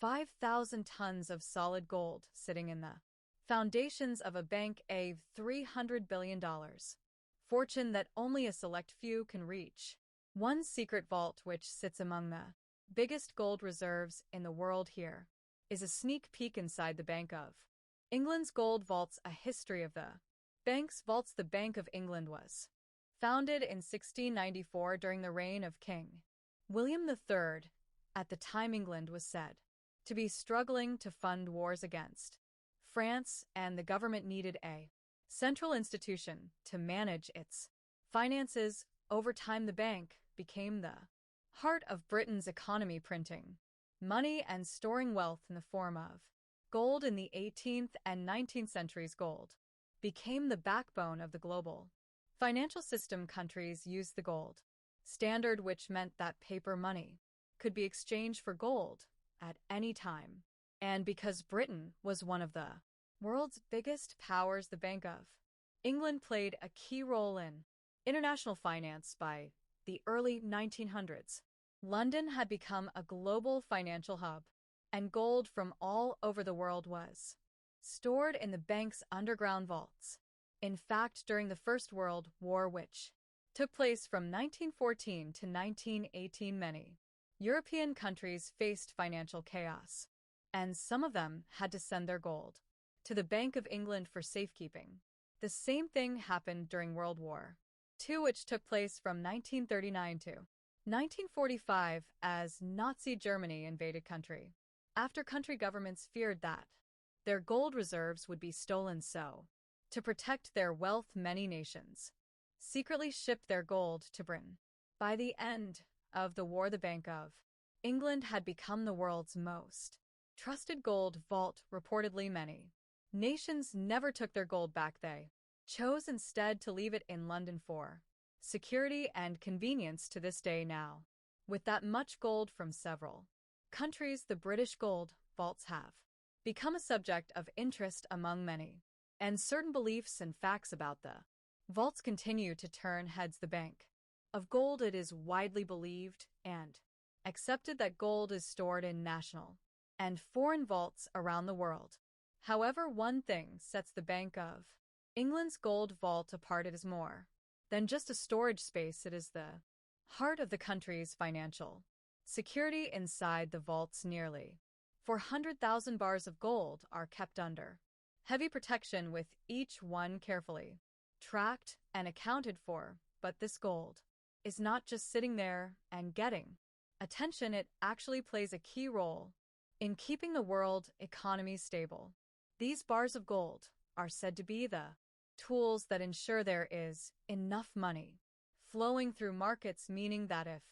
5,000 tons of solid gold sitting in the foundations of a bank, a $300 billion fortune that only a select few can reach. One secret vault, which sits among the biggest gold reserves in the world here, is a sneak peek inside the Bank of England's gold vaults. A history of the bank's vaults. The Bank of England was founded in 1694 during the reign of King William III. At the time, England was said to be struggling to fund wars against France, and the government needed a central institution to manage its finances. Over time, the bank became the heart of Britain's economy, printing money and storing wealth in the form of gold. In the 18th and 19th centuries, gold became the backbone of the global financial system. Countries used the gold standard, which meant that paper money could be exchanged for gold at any time. And because Britain was one of the world's biggest powers, the Bank of England played a key role in international finance. By the early 1900s, London had become a global financial hub, and gold from all over the world was stored in the bank's underground vaults. In fact, during the First World War, which took place from 1914 to 1918, many European countries faced financial chaos, and some of them had to send their gold to the Bank of England for safekeeping. The same thing happened during World War II, which took place from 1939 to 1945 as Nazi Germany invaded country. After country governments feared that their gold reserves would be stolen, so to protect their wealth, many nations secretly shipped their gold to Britain. By the end of the war, the Bank of England had become the world's most trusted gold vault. Reportedly, many nations never took their gold back. They chose instead to leave it in London for security and convenience. To this day now, with that much gold from several countries, the British gold vaults have become a subject of interest among many, and certain beliefs and facts about the vaults continue to turn heads. The Bank of Gold. It is widely believed and accepted that gold is stored in national and foreign vaults around the world. However, one thing sets the Bank of England's gold vault apart. It is more than just a storage space. It is the heart of the country's financial security. Inside the vaults, nearly 400,000 bars of gold are kept under heavy protection, with each one carefully tracked and accounted for. But this gold is not just sitting there and getting attention. It actually plays a key role in keeping the world economy stable. These bars of gold are said to be the tools that ensure there is enough money flowing through markets, meaning that if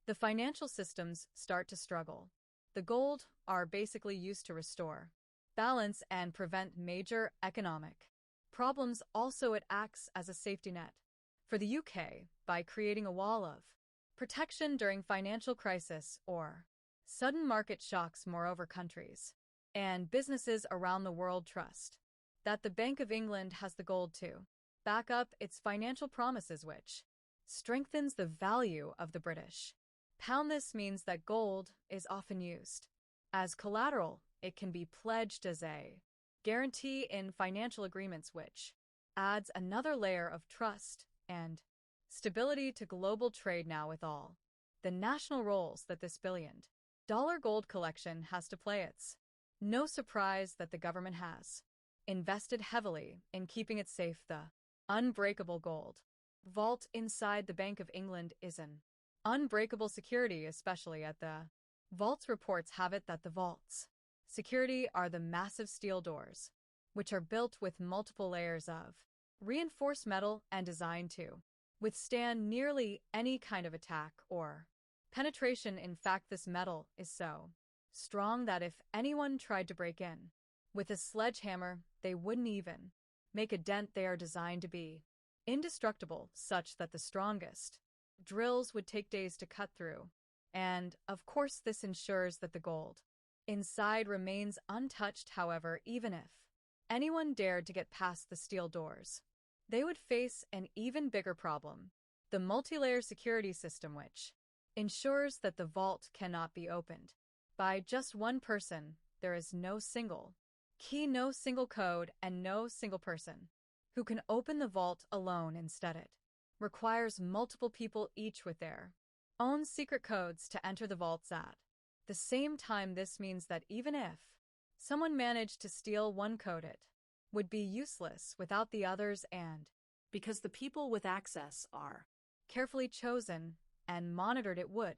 the financial systems start to struggle, the gold are basically used to restore balance and prevent major economic problems. Also, it acts as a safety net for the UK by creating a wall of protection during financial crisis or sudden market shocks. Moreover, countries and businesses around the world trust that the Bank of England has the gold to back up its financial promises, which strengthens the value of the British pound. This means that gold is often used as collateral. It can be pledged as a guarantee in financial agreements, which adds another layer of trust and stability to global trade. Now, with all the national roles that this billion-dollar gold collection has to play, it's no surprise that the government has invested heavily in keeping it safe. The unbreakable gold vault inside the Bank of England is an unbreakable security, especially at the vaults. Reports have it that the vault's security are the massive steel doors, which are built with multiple layers of reinforced metal and designed to withstand nearly any kind of attack or penetration. In fact, this metal is so strong that if anyone tried to break in with a sledgehammer, they wouldn't even make a dent. They are designed to be indestructible, such that the strongest drills would take days to cut through. And, of course, this ensures that the gold inside remains untouched. However, even if anyone dared to get past the steel doors, they would face an even bigger problem: the multi-layer security system, which ensures that the vault cannot be opened by just one person. There is no single key, no single code, and no single person who can open the vault alone. Instead, it requires multiple people, each with their own secret codes, to enter the vaults at the same time. This means that even if someone managed to steal one code, it would be useless without the others, and because the people with access are carefully chosen and monitored, it would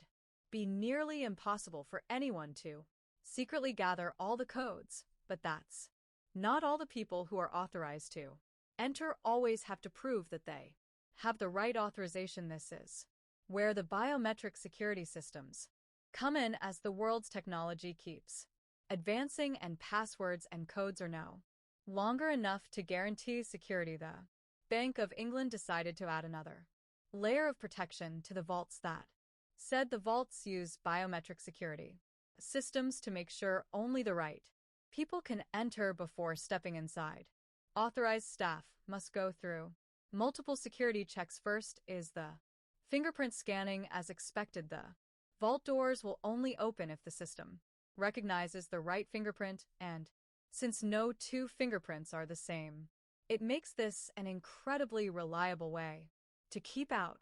be nearly impossible for anyone to secretly gather all the codes. But that's not all. The people who are authorized to enter always have to prove that they have the right authorization. This is where the biometric security systems come in. As the world's technology keeps advancing and passwords and codes are no longer enough to guarantee security, the Bank of England decided to add another layer of protection to the vaults. That said, the vaults use biometric security systems to make sure only the right people can enter before stepping inside. Authorized staff must go through multiple security checks. First is the fingerprint scanning. As expected, the vault doors will only open if the system recognizes the right fingerprint, and since no two fingerprints are the same, it makes this an incredibly reliable way to keep out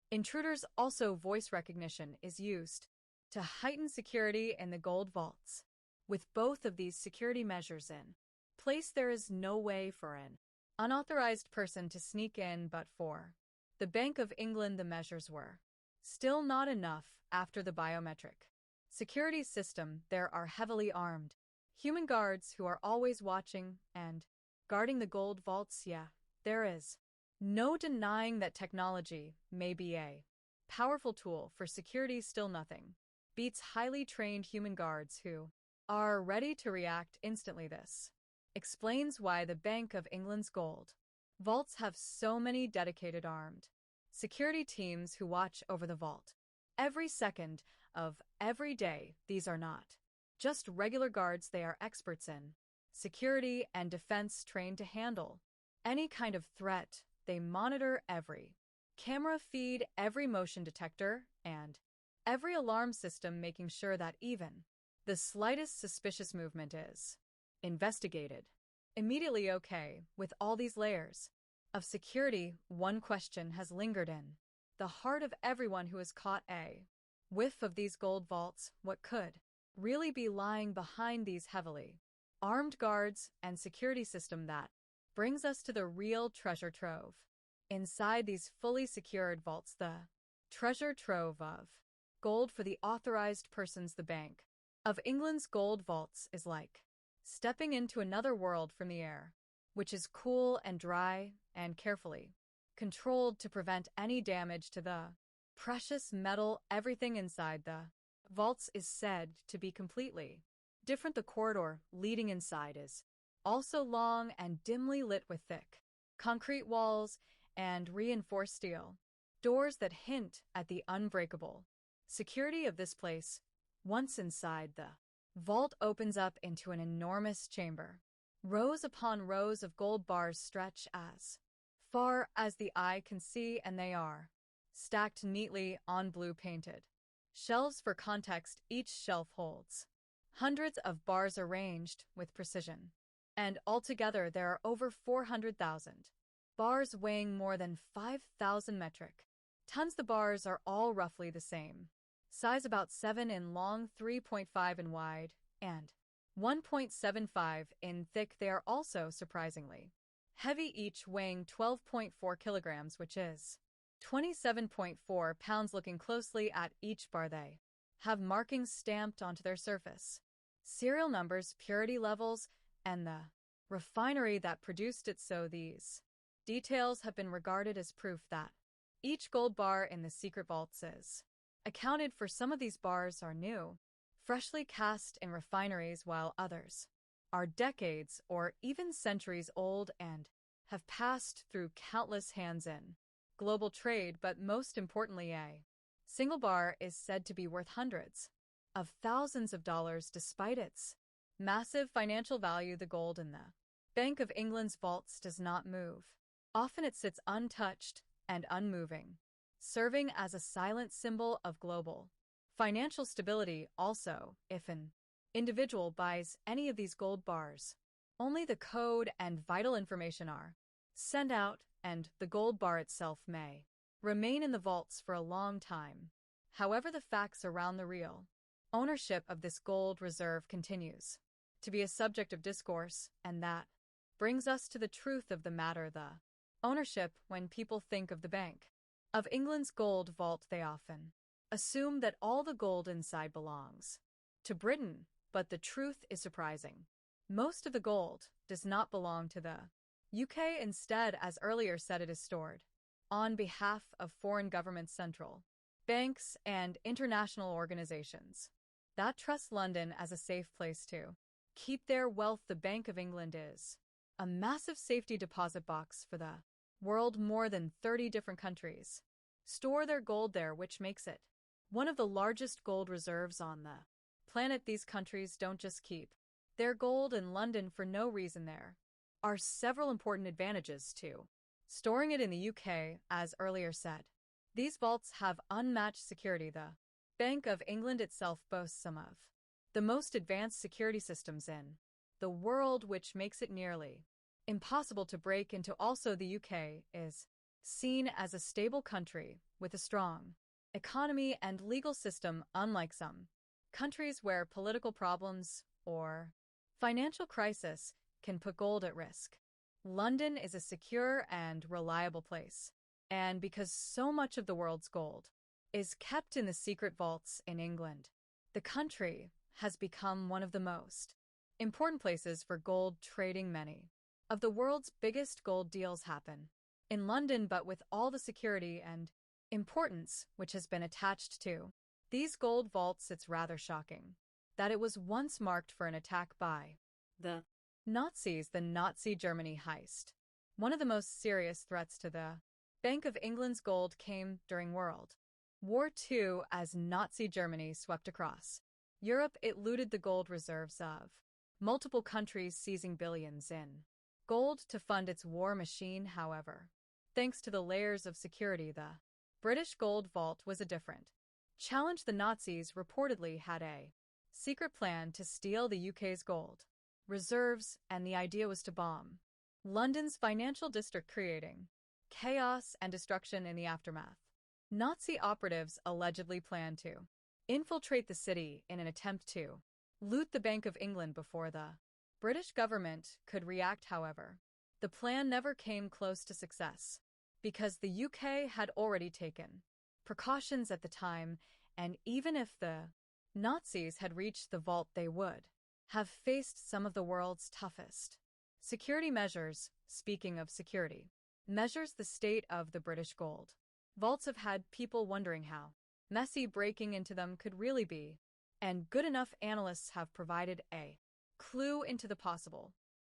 intruders. Also, voice recognition is used to heighten security in the gold vaults. With both of these security measures in place, there is no way for an unauthorized person to sneak in. But for the Bank of England, the measures were still not enough. After the biometric security system, there are heavily armed human guards who are always watching and guarding the gold vaults. Yeah, there is no denying that technology may be a powerful tool for security. Still, nothing beats highly trained human guards who are ready to react instantly. This explains why the Bank of England's gold vaults have so many dedicated armed security teams who watch over the vault every second of every day. These are not just regular guards, they are experts in security and defense, trained to handle any kind of threat. They monitor every camera feed, every motion detector, and every alarm system, making sure that even the slightest suspicious movement is investigated immediately. Okay, with all these layers of security, one question has lingered in the heart of everyone who has caught a whiff of these gold vaults. What could really be lying behind these heavily armed guards and security system? That brings us to the real treasure trove inside these fully secured vaults, the treasure trove of gold for the authorized persons. The Bank of England's gold vaults is like stepping into another world from the air, which is cool and dry and carefully controlled to prevent any damage to the precious metal. Everything inside the vaults is said to be completely different. The corridor leading inside is also long and dimly lit with thick concrete walls and reinforced steel doors that hint at the unbreakable security of this place. Once inside, the vault opens up into an enormous chamber. Rows upon rows of gold bars stretch as far as the eye can see, and they are stacked neatly on blue painted shelves. For context, each shelf holds hundreds of bars arranged with precision, and altogether there are over 400,000 bars weighing more than 5,000 metric tons. The bars are all roughly the same size, about 7 in long, 3.5 in wide, and 1.75 in thick. They are also surprisingly heavy, each weighing 12.4 kilograms, which is 27.4 pounds. Looking closely at each bar, they have markings stamped onto their surface, serial numbers, purity levels, and the refinery that produced it. So these details have been regarded as proof that each gold bar in the secret vaults is accounted for. Some of these bars are new, freshly cast in refineries, while others are decades or even centuries old and have passed through countless hands in global trade. But most importantly, a single bar is said to be worth hundreds of thousands of dollars. Despite its massive financial value, the gold in the Bank of England's vaults does not move. Often it sits untouched and unmoving, serving as a silent symbol of global Financial stability also, if an individual buys any of these gold bars. Only the code and vital information are sent out, and the gold bar itself may remain in the vaults for a long time. However, the facts around the real ownership of this gold reserve continues to be a subject of discourse, and that brings us to the truth of the matter: the ownership. When people think of the Bank of England's gold vault, they often assume that all the gold inside belongs to Britain, but the truth is surprising. Most of the gold does not belong to the UK. Instead, as earlier said, it is stored on behalf of foreign governments, central banks, and international organizations that trust London as a safe place to keep their wealth. The Bank of England is a massive safety deposit box for the world. More than 30 different countries store their gold there, which makes it one of the largest gold reserves on the planet. These countries don't just keep their gold in London for no reason. There are several important advantages to storing it in the UK, as earlier said. These vaults have unmatched security. The Bank of England itself boasts some of the most advanced security systems in the world, which makes it nearly impossible to break into. Also, the UK is seen as a stable country with a strong economy and legal system, unlike some countries where political problems or financial crisis can put gold at risk. London is a secure and reliable place, and because so much of the world's gold is kept in the secret vaults in England, the country has become one of the most important places for gold trading. Many of the world's biggest gold deals happen in London, but with all the security and importance which has been attached to these gold vaults, it's rather shocking that it was once marked for an attack by the Nazis. The Nazi Germany heist. One of the most serious threats to the Bank of England's gold came during World War II as Nazi Germany swept across Europe. It looted the gold reserves of multiple countries, seizing billions in gold to fund its war machine. However, thanks to the layers of security, the British gold vault was a different challenge. The Nazis reportedly had a secret plan to steal the UK's gold reserves, and the idea was to bomb London's financial district, creating chaos and destruction in the aftermath. Nazi operatives allegedly planned to infiltrate the city in an attempt to loot the Bank of England before the British government could react. However, the plan never came close to success because the UK had already taken precautions at the time, and even if the Nazis had reached the vault, they would have faced some of the world's toughest security measures. Speaking of security measures, the state of the British gold vaults have had people wondering how messy breaking into them could really be, and good enough analysts have provided a clue into the possible